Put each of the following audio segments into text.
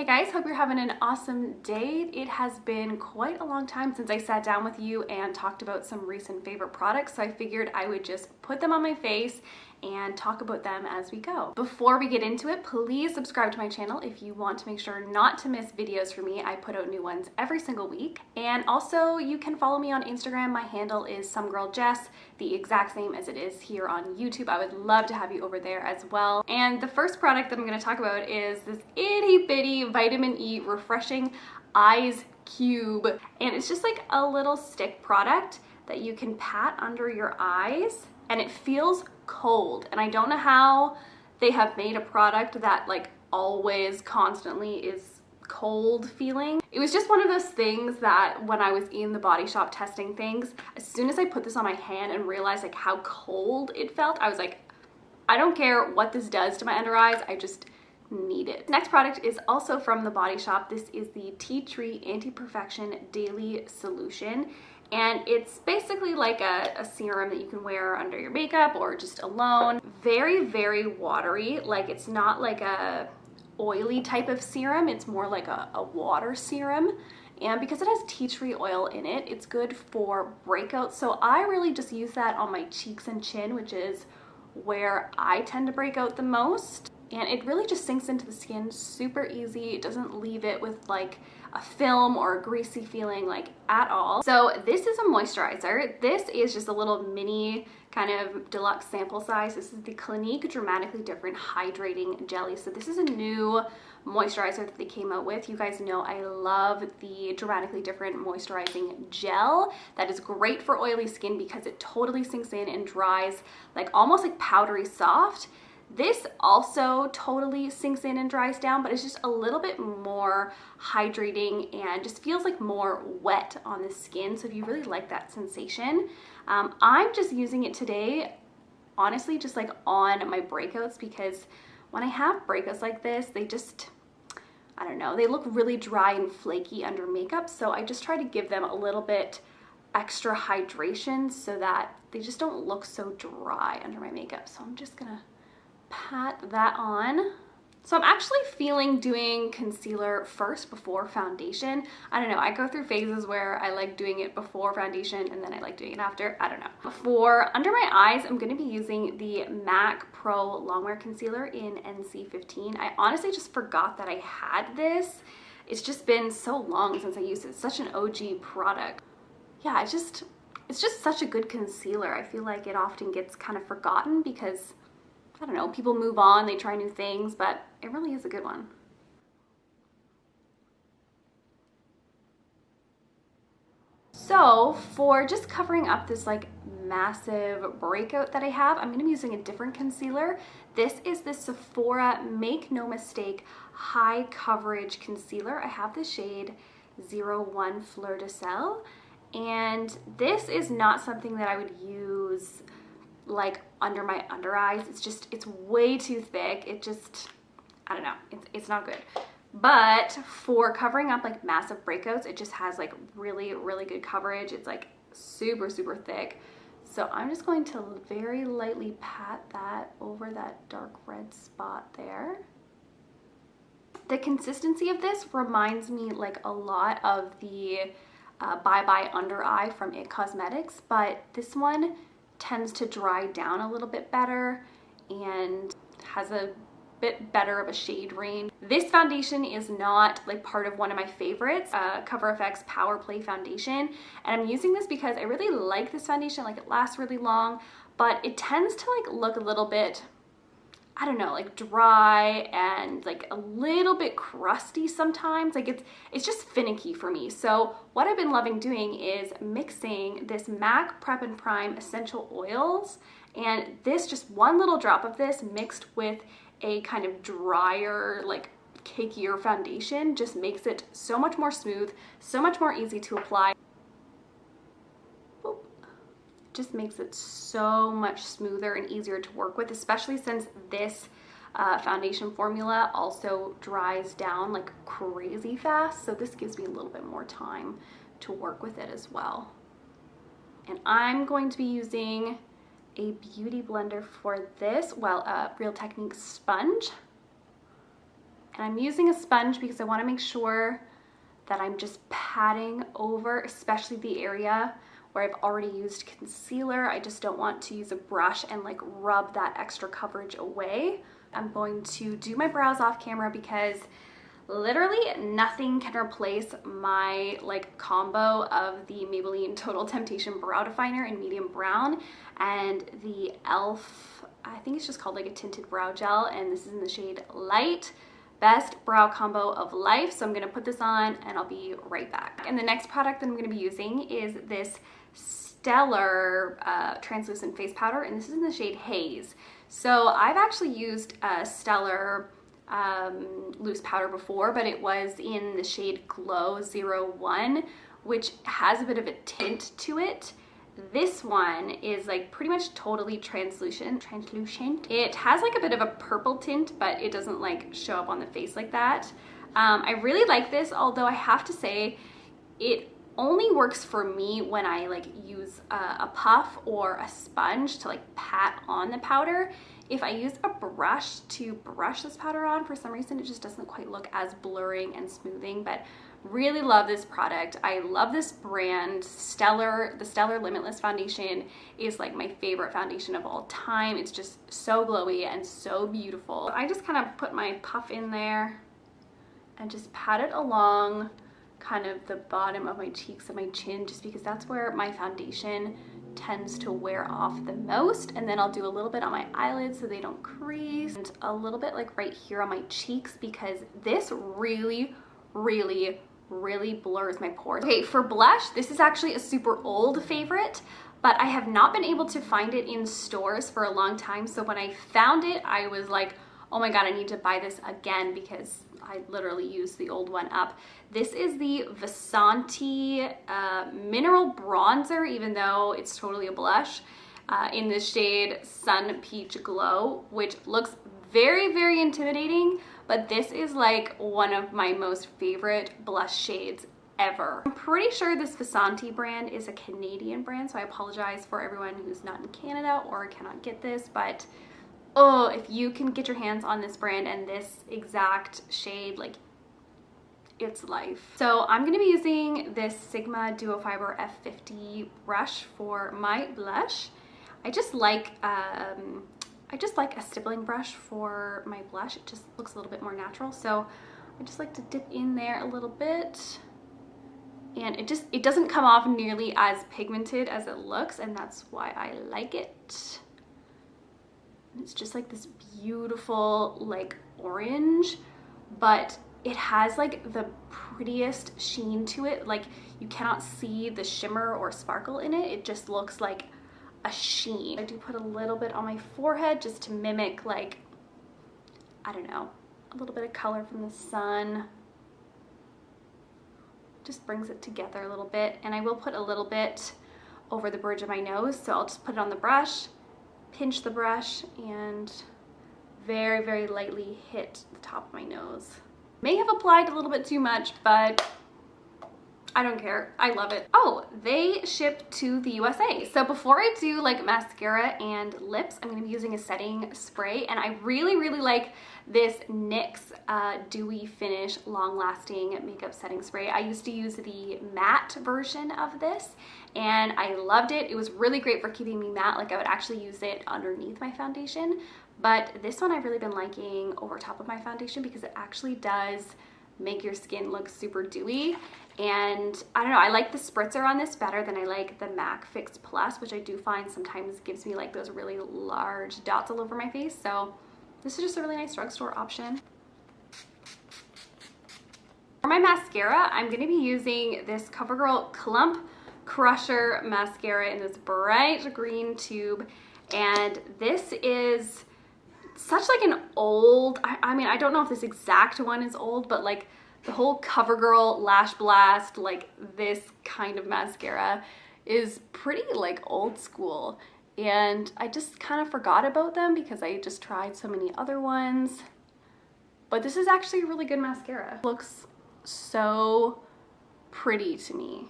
Hey guys, hope you're having an awesome day. It has been quite a long time since I sat down with you and talked about some recent favorite products, so I figured I would just put them on my face and talk about them as we go. Before we get into it, please subscribe to my channel if you want to make sure not to miss videos from me. I put out new ones every single week. And also you can follow me on Instagram. My handle is somegirljess, the exact same as it is here on YouTube. I would love to have you over there as well. And the first product that I'm going to talk about is this itty bitty vitamin E refreshing eyes cube. And it's just like a little stick product that you can pat under your eyes, and it feels cold. And I don't know how they have made a product that like always constantly is cold feeling. It was just one of those things that when I was in the body shop testing things, as soon as I put this on my hand and realized like how cold it felt, I was like, I don't care what this does to my under eyes, I just need it. Next product is also from the Body Shop. This is the Tea Tree Anti-Perfection Daily Solution. And it's basically like a serum that you can wear under your makeup or just alone. Very, very watery. Like it's not like a oily type of serum. It's more like a water serum. And because it has tea tree oil in it, it's good for breakouts. So I really just use that on my cheeks and chin, which is where I tend to break out the most. And it really just sinks into the skin super easy. It doesn't leave it with like a film or a greasy feeling like at all. So this is a moisturizer. This is just a little mini kind of deluxe sample size. This is the Clinique Dramatically Different Hydrating Jelly. So this is a new moisturizer that they came out with. You guys know I love the Dramatically Different Moisturizing Gel. That is great for oily skin because it totally sinks in and dries like almost like powdery soft. This also totally sinks in and dries down, but it's just a little bit more hydrating and just feels like more wet on the skin. So if you really like that sensation, I'm just using it today, honestly, just like on my breakouts, because when I have breakouts like this, they just, I don't know, they look really dry and flaky under makeup. So I just try to give them a little bit extra hydration so that they just don't look so dry under my makeup. So I'm just gonna pat that on. So I'm actually feeling doing concealer first before foundation. I don't know, I go through phases where I like doing it before foundation and then I like doing it after. I don't know. For under my eyes, I'm going to be using the MAC Pro Longwear Concealer in NC15. I honestly just forgot that I had this. It's just been so long since I used it. It's such an OG product. Yeah, it's just such a good concealer. I feel like it often gets kind of forgotten because I don't know, people move on, they try new things, but it really is a good one. So for just covering up this like massive breakout that I have, I'm going to be using a different concealer. This is the Sephora Make No Mistake High Coverage Concealer. I have the shade 01 Fleur de Sel, and this is not something that I would use like under my under eyes. It's way too thick. It just, I don't know, it's not good. But for covering up like massive breakouts, it just has like really, really good coverage. It's like super, super thick. So I'm just going to very lightly pat that over that dark red spot there. The consistency of this reminds me like a lot of the Bye Bye Under Eye from IT Cosmetics, but this one tends to dry down a little bit better and has a bit better of a shade range. This foundation is not like part of one of my favorites, Cover FX Power Play Foundation, and I'm using this because I really like this foundation. Like it lasts really long, but it tends to like look a little bit, I don't know, like dry and like a little bit crusty sometimes. Like it's just finicky for me. So what I've been loving doing is mixing this MAC Prep and Prime Essential Oils, and this, just one little drop of this mixed with a kind of drier, like cakier foundation, just makes it so much more smooth, so much more easy to apply. Just makes it so much smoother and easier to work with, especially since this foundation formula also dries down like crazy fast. So this gives me a little bit more time to work with it as well. And I'm going to be using a beauty blender for this, well, Real Techniques sponge. And I'm using a sponge because I want to make sure that I'm just patting over, especially the area where I've already used concealer. I just don't want to use a brush and like rub that extra coverage away. I'm going to do my brows off camera because literally nothing can replace my like combo of the Maybelline Total Temptation Brow Definer in medium brown and the e.l.f., I think it's just called like a tinted brow gel, and this is in the shade Light. Best brow combo of life. So I'm gonna put this on and I'll be right back. And the next product that I'm gonna be using is this Stellar translucent face powder, and this is in the shade Haze. So I've actually used a Stellar loose powder before, but it was in the shade Glow 01, which has a bit of a tint to it. This one is like pretty much totally translucent. It has like a bit of a purple tint, but it doesn't like show up on the face like that. I really like this, although I have to say it only works for me when I like use a puff or a sponge to like pat on the powder. If I use a brush to brush this powder on, for some reason it just doesn't quite look as blurring and smoothing, but really love this product. I love this brand. Stellar, the Stellar Limitless foundation is like my favorite foundation of all time. It's just so glowy and so beautiful. I just kind of put my puff in there and just pat it along kind of the bottom of my cheeks and my chin, just because that's where my foundation tends to wear off the most. And then I'll do a little bit on my eyelids so they don't crease, and a little bit like right here on my cheeks, because this really blurs my pores. Okay, for blush, this is actually a super old favorite, but I have not been able to find it in stores for a long time. So when I found it, I was like, oh my God, I need to buy this again because I literally used the old one up. This is the Vasanti Mineral Bronzer, even though it's totally a blush, in the shade Sun Peach Glow, which looks very intimidating, but this is like one of my most favorite blush shades ever. I'm pretty sure this Vasanti brand is a Canadian brand, so I apologize for everyone who's not in Canada or cannot get this, but oh, if you can get your hands on this brand and this exact shade, like, it's life. So I'm gonna be using this Sigma Duo Fiber F50 brush for my blush. I just like a stippling brush for my blush. It just looks a little bit more natural. So I just like to dip in there a little bit, and it doesn't come off nearly as pigmented as it looks, and that's why I like it. It's just like this beautiful like orange, but it has like the prettiest sheen to it. Like you cannot see the shimmer or sparkle in it. It just looks like a sheen. I do put a little bit on my forehead just to mimic, like, I don't know, a little bit of color from the sun. Just brings it together a little bit. And I will put a little bit over the bridge of my nose. So I'll just put it on the brush, pinch the brush, and very lightly hit the top of my nose. May have applied a little bit too much, but I don't care. I love it. Oh, they ship to the USA. So before I do like mascara and lips, I'm gonna be using a setting spray, and I really like this NYX Dewy Finish Long Lasting Makeup Setting Spray. I used to use the matte version of this, and I loved it. It was really great for keeping me matte. Like I would actually use it underneath my foundation, but this one I've really been liking over top of my foundation because it actually does make your skin look super dewy. And I don't know, I like the spritzer on this better than I like the MAC Fix Plus, which I do find sometimes gives me like those really large dots all over my face. So this is just a really nice drugstore option. For my mascara, I'm going to be using this CoverGirl Clump Crusher Mascara in this bright green tube. And this is such like an old, I mean, I don't know if this exact one is old, but like the whole CoverGirl Lash Blast, like this kind of mascara is pretty like old school. And I just kind of forgot about them because I just tried so many other ones. But this is actually a really good mascara. It looks so pretty to me.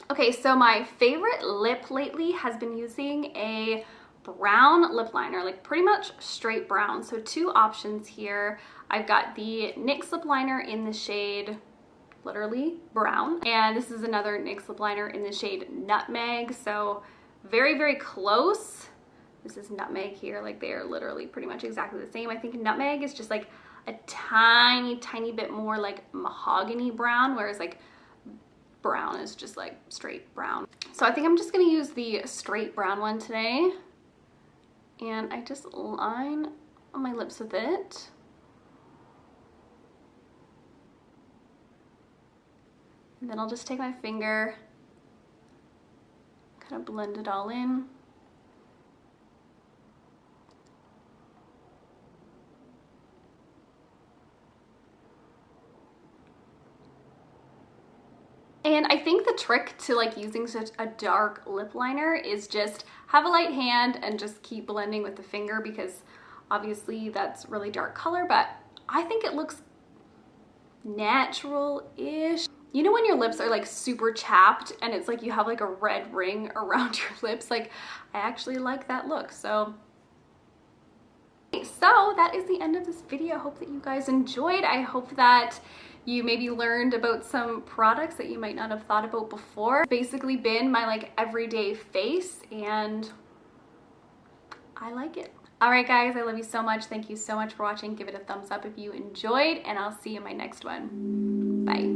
Okay, so my favorite lip lately has been using a brown lip liner, like pretty much straight brown. So two options here. I've got the NYX lip liner in the shade literally brown, and this is another NYX lip liner in the shade nutmeg. So very, very close. This is nutmeg here, like they are literally pretty much exactly the same. I think nutmeg is just like a tiny, tiny bit more like mahogany brown, whereas like brown is just like straight brown. So I think I'm just gonna use the straight brown one today. And I just line on my lips with it. And then I'll just take my finger, kind of blend it all in. And I think the trick to like using such a dark lip liner is just have a light hand and just keep blending with the finger, because obviously that's really dark color, but I think it looks natural-ish. You know when your lips are like super chapped and it's like you have like a red ring around your lips? Like, I actually like that look. So that is the end of this video. I hope that you guys enjoyed. I hope that you maybe learned about some products that you might not have thought about before. It's basically been my like everyday face, and I like it. All right, guys, I love you so much. Thank you so much for watching. Give it a thumbs up if you enjoyed, and I'll see you in my next one. Bye.